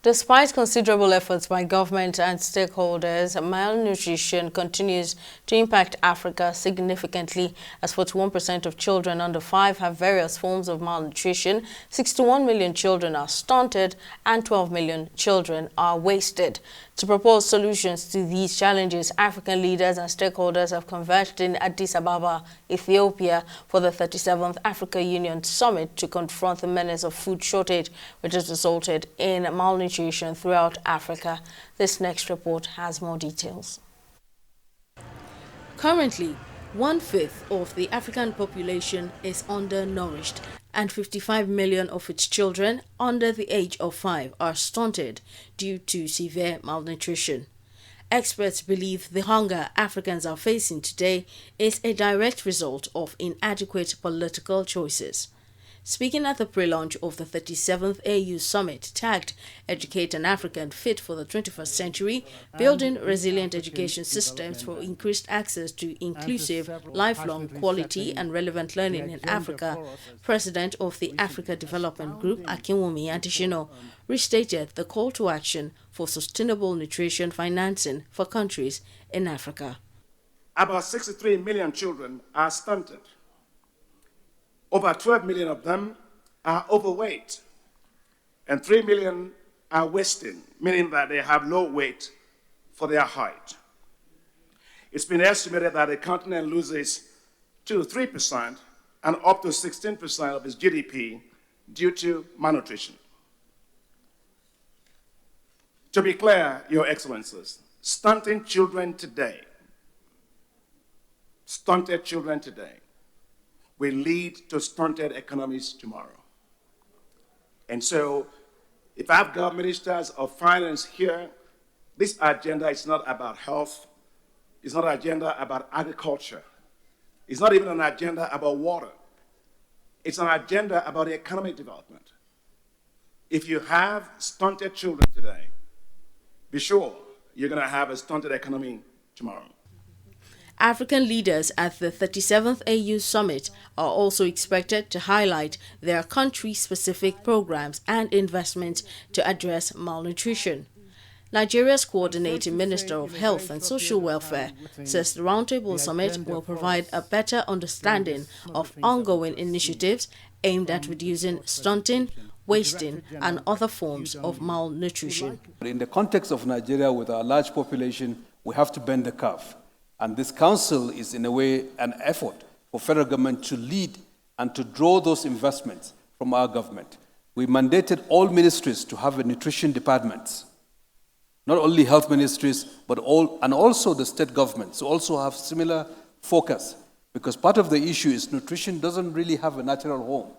Despite considerable efforts by government and stakeholders, malnutrition continues to impact Africa significantly, as 41% of children under 5 have various forms of malnutrition, 61 million children are stunted, and 12 million children are wasted. To propose solutions to these challenges, African leaders and stakeholders have converged in Addis Ababa, Ethiopia, for the 37th Africa Union Summit to confront the menace of food shortage, which has resulted in malnutrition throughout Africa. This next report has more details. Currently, 1/5 of the African population is undernourished, and 55 million of its children under the age of 5 are stunted due to severe malnutrition. Experts believe the hunger Africans are facing today is a direct result of inadequate political choices. Speaking at the pre-launch of the 37th AU Summit tagged Educate an African Fit for the 21st Century, Building Resilient Education Systems for Increased Access to Inclusive, Lifelong, Quality and Relevant Learning in Africa, President of the Africa Development Group, Akinwumi Adishino, restated the call to action for sustainable nutrition financing for countries in Africa. About 63 million children are stunted. Over 12 million of them are overweight, and 3 million are wasting, meaning that they have low weight for their height. It's been estimated that the continent loses 2 to 3% and up to 16% of its GDP due to malnutrition. To be clear, Your Excellencies, stunted children today will lead to stunted economies tomorrow. And so, if I have government ministers of finance here, this agenda is not about health, it's not an agenda about agriculture, it's not even an agenda about water, it's an agenda about economic development. If you have stunted children today, be sure you're going to have a stunted economy tomorrow. African leaders at the 37th AU Summit are also expected to highlight their country-specific programs and investments to address malnutrition. Nigeria's coordinating Minister of Health and Social Welfare says the Roundtable Summit will provide a better understanding of ongoing initiatives aimed at reducing stunting, wasting, and other forms of malnutrition. In the context of Nigeria, with our large population, we have to bend the curve. And this council is, in a way, an effort for federal government to lead and to draw those investments from our government. We mandated all ministries to have a nutrition department, not only health ministries, but also the state governments to also have similar focus, because part of the issue is nutrition doesn't really have a natural home.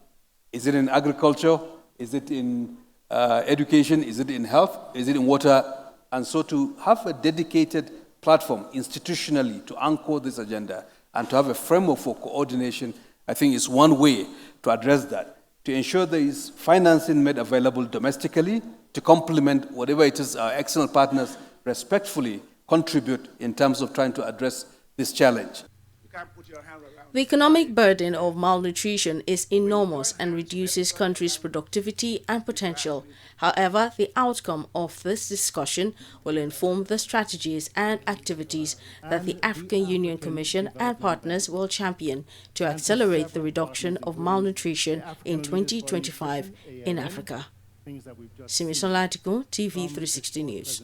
Is it in agriculture? Is it in education? Is it in health? Is it in water? And so to have a dedicated platform institutionally to anchor this agenda and to have a framework for coordination, I think is one way to address that, to ensure there is financing made available domestically to complement whatever it is our external partners respectfully contribute in terms of trying to address this challenge. The economic burden of malnutrition is enormous and reduces countries' productivity and potential. However, the outcome of this discussion will inform the strategies and activities that the African Union Commission and partners will champion to accelerate the reduction of malnutrition in 2025 in Africa. Simisola Atiku, TV 360 News.